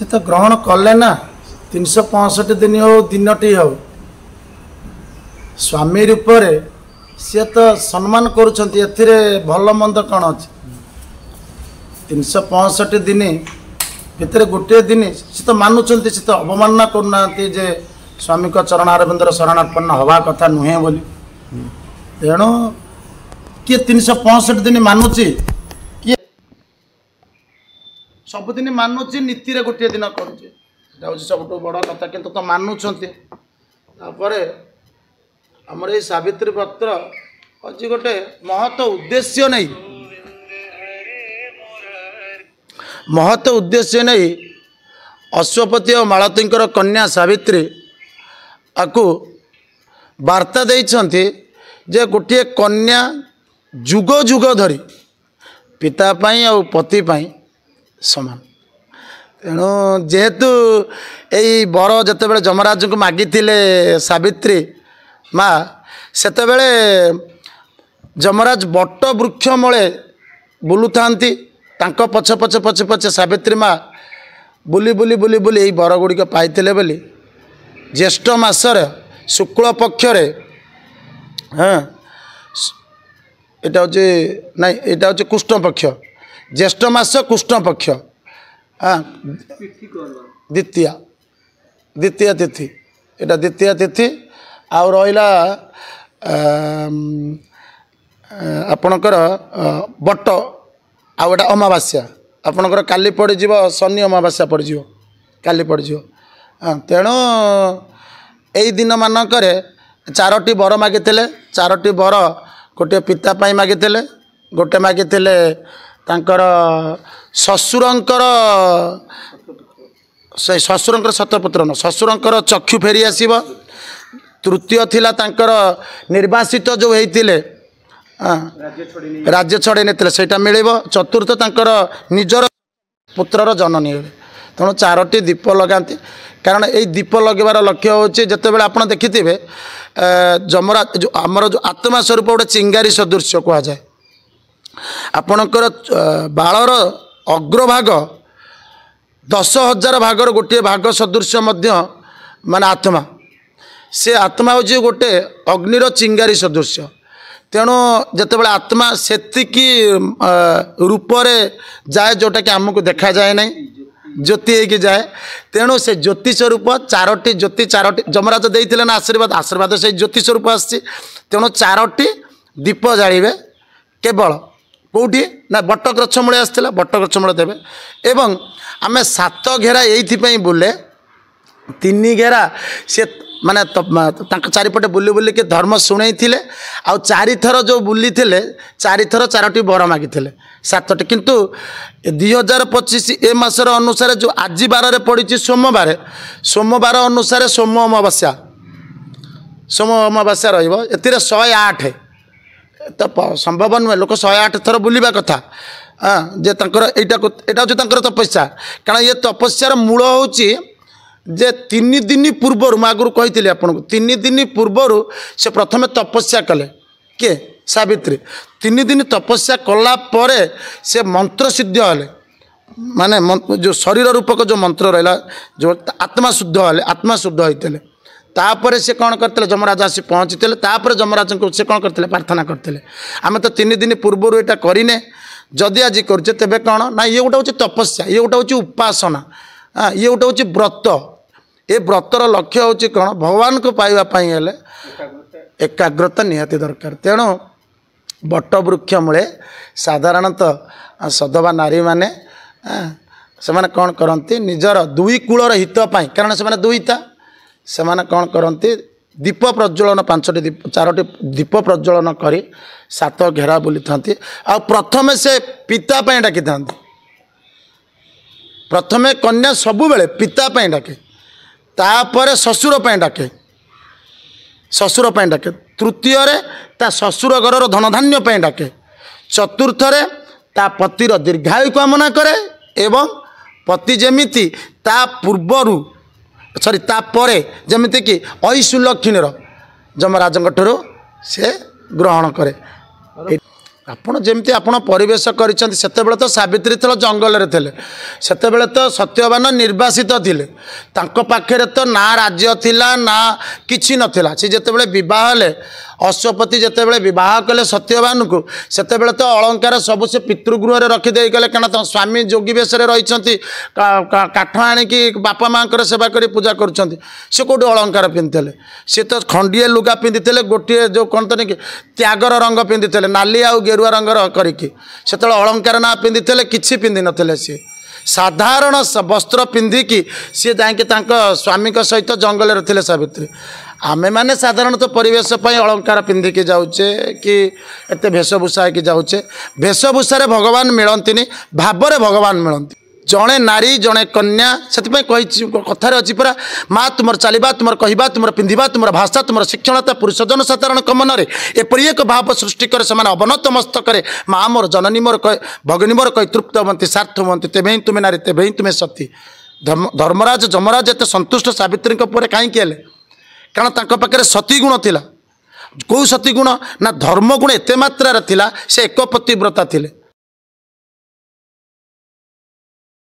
से तो ग्रहण कले ना 365 दिन हो दिनटी हो स्वामी रूप सी तो सम्मान करुँचे भल मंद कौन अच्छे 365 दिन भितर गोटे दिन सी तो मानुंट सी तो अवमानना करना जे स्वामी को चरणारविंदर शरणार्पण हवा कथा नुहे बोली तेणु किए 365 दिन मानुची किए सबुदिन मानुची नीति रे गोटे दिन करुचे सब बड़ कथा किंतु तो मानुंट आमर ये सावित्री व्रत अच्छी गोटे महत उद्देश्य नहीं महत उद्देश्य नहीं अश्वपति और मालतींकर कन्या सावित्री आपको वार्ता देइछन्ति जे गोटे कन्या जुग जुग धरी पिता पाई और पति पाई समान तेणु जेहेतु यही बर जिते जमराज को मागी सावित्री माँ सेतेबेले जमराज बट वृक्ष मूले बुलू था पछ पछ पछ पछ सावित्री माँ बुली बुली बुली बुली यही बर गुड़िक पाई बोली ज्येष्ठ मासर शुक्ल पक्षरे हाँ यहाँ हूँ ना यहाँ हूँ कृष्ण पक्ष ज्येष्ठ मास कृष्ण पक्ष हाँ द्वितीय द्वितीय तिथि यहाँ द्वितीय तिथि आ रहा आपणकर बट आउटा अमावास्या आपणकर काली पड़ शनि अमावास्या पड़ काली पड़ तेणु यही दिन मानक चारोटी बर मागी चारोटी बर गोटे पिता पाई मागी गोटे मागी ससुरंकर से ससुरंकर सतपुत्र न ससुरंकर चक्षु फेरी आसीब तृतीय थिला तांकर निर्वासित जो होते राज्य छड़े नहीं सेटा मिल चतुर्थ तांकर निजर पुत्रर जननी हे तेणु चारोटी दीप लगाती कारण ये दीप लगेबार लक्ष्य हूँ जिते आप देखिथे जमराज जो आमर जो आत्मा स्वरूप गोटे चिंगारी सदृश्य कहुए आपणकर बालर अग्रभाग 10,000 भागर गोटे भाग सदृश्य मान आत्मा से आत्मा हूँ गोटे अग्निर चिंगारी सदृश्य तेणु जितेबाला आत्मा सेतिकी रूप जाए जोटा कि आमको देखा जाए ना ज्योति होगी जाए तेणु से ज्योति स्वरूप चारोटी ज्योति चारोटी जमराज देते ना आशीर्वाद आशीर्वाद से ज्योति स्वरूप आसी तेणु चारोटी दीप जाड़े केवल कौटी ना बट गछ मूले आसला बट गछ मूले देवे एवं आम 7 घेरा ये बुले 3 घेरा सी माने चारिपटे बुली बुली के धर्म शुणई थे आ 4 थर जो बुली थे 4 थर चारोटी बर मागी 7टी किंतु 2025 ए मासर अनुसार जो आज बार पड़ी सोमवार सोमवार अनुसार सोम अमावास्या रही 108 तो संभव नुहे लोक 108 थर बुलवा कथा हाँ जे यहाँ हूँ तपस्या कारण ये तपस्यार मूल हूँ जे 3 दिन पूर्वर मैं आगुरी कही आपको 3 दिन पूर्वर से प्रथम तपस्या कले किए सावित्री 3 दिन तपस्या कला परे से मंत्र सिद्ध हेले माने जो शरीर रूपक जो मंत्र रहा जो आत्मा शुद्ध हेले आत्मा शुद्ध होते तापर से कौन करते जमराज आसी पहुँची तापर जमराज को से कौन करते प्रार्थना करते आम तो 3 दिन पूर्वर यहाँ करें जदि आज करुचे तेरे कौन ना ये गोटे हूँ तपस्या ये गोटे हूँ उपासना ये गोटे हूँ व्रत ये व्रतर लक्ष्य हूँ कौन भगवान को पाइबापी हेले एकाग्रता निहाती दरकार तेणु बट वृक्ष मूले साधारणतः सधवा नारी माने से माने कौन करती निजर दुई कूलर हितपाई कारण से दुईता से माने कौन करती दीप प्रज्वलन 5टी दीप 4टी दीप प्रज्वलन करी 7 घेरा बुली था आ प्रथमे से पिता डाकी था प्रथमे कन्या सबु बेले पिता डाके तापर ससुर डाके तृतीय ता ससुर घर धन धान्य डाके चतुर्थ ता पतिर दीर्घायु कामना करे एवं पति जेमिति ता पूर्वरु सॉरी तापरे जमिति कि ऐशुलक्षिणीर जमराज ठार से ग्रहण करे ଆପଣ ଯେମିତି ଆପଣ ପରିବେଶ କରିଛନ୍ତି ସେତେବେଳେ ତ ସାବିତ୍ରୀ ଥିଲା ଜଙ୍ଗଲରେ ଥିଲେ ସେତେବେଳେ ତ ସତ୍ୟବାନ ନିର୍ବାସିତ ଥିଲେ ତାଙ୍କ ପାଖରେ ତ ନା ରାଜ୍ୟ ଥିଲା ନା କିଛି ନଥିଲା ସେ ଯେତେବେଳେ ବିବାହ ହେଲେ ଅଶ୍ୱପତି ଯେତେବେଳେ ବିବାହ କଲେ ସତ୍ୟବାନଙ୍କୁ ସେତେବେଳେ ତ ଅଳଙ୍କାର ସବୁ ସେ ପିତୃଗୃହରେ ରଖିଦେଇ ଗଲେ କାରଣ ତାଙ୍କ ସ୍ୱାମୀ ଯୋଗୀ ବେଶରେ ରହିଛନ୍ତି କାଠ ଆଣିକି ବାପା ମାଙ୍କର ସେବା କରି ପୂଜା କରୁଛନ୍ତି ସେ କେଉଁଠି ଅଳଙ୍କାର ପିନ୍ଧିଥିଲେ ସେ ତ ଖଣ୍ଡିଏ ଲୁଗା ପିନ୍ଧିଥିଲେ ଗୋଟିଏ ଯେଉଁ କହନ୍ତନି କି ତ୍ୟାଗର ରଙ୍ଗ ପିନ୍ଧିଥିଲେ ନାଲି ଆଉ ଗେରୁଆ ରଙ୍ଗର କରିକି ସେତେବେଳେ ଅଳଙ୍କାର ନା ପିନ୍ଧିଥିଲେ କିଛି ପିନ୍ଧିନଥିଲେ ସିଏ ସାଧାରଣ ବସ୍ତ୍ର ପିନ୍ଧିକି ସିଏ ଯାଇକି ତାଙ୍କ ସ୍ୱାମୀଙ୍କ ସହିତ ଜଙ୍ଗଲରେ ଥିଲେ ସାବିତ୍ରୀ ଆମେମାନେ ସାଧାରଣତଃ ପରିବେଶ ପାଇଁ ଅଳଙ୍କାର ପିନ୍ଧିକି ଯାଉଛେ କି ଏତେ ବେଶଭୂଷା ହେଇକି ଯାଉଛେ ବେଶଭୂଷାରେ ଭଗବାନ ମିଳନ୍ତିନି ଭାବରେ ଭଗବାନ ମିଳନ୍ତି ଜଣେ ନାରୀ ଜଣେ କନ୍ୟା ସେଥିପାଇଁ କହିଛି କଥାରେ ଅଛି ପୁରା ମା ତୁମର ଚାଲିବା ତୁମର କହିବା ତୁମର ପିନ୍ଧିବା ତୁମର ଭାଷା ତୁମର ଶିକ୍ଷଣତା ପୁରୁଷ ଜନସାଧାରଣଙ୍କ ମନରେ ଏପରି ଏକ ଭାବ ସୃଷ୍ଟି କରେ ସେମାନେ ଅବନତ ମସ୍ତକରେ ମା ମୋର ଜନନୀ ମୋର ଭଗିନୀ ମୋର କହି ତୃପ୍ତ ହୁଅନ୍ତି ସାର୍ଥ ହୁଅନ୍ତି ତେବେ ହିଁ ତୁମେ ନାରୀ ତେବେ ହିଁ ତୁମେ ସତୀ ଧର୍ମରାଜ ଯମରାଜ ଏତେ ସନ୍ତୁଷ୍ଟ ସାବିତ୍ରୀଙ୍କ ପରେ କାହିଁକି ହେଲେ କାରଣ ତାଙ୍କ ପାଖରେ ସତୀ ଗୁଣ ଥିଲା କେଉଁ ସତୀ ଗୁଣ ନା ଧର୍ମ ଗୁଣ ଏତେ ମାତ୍ରାରେ ଥିଲା ସେ ଏକପତିବ୍ରତା ଥିଲେ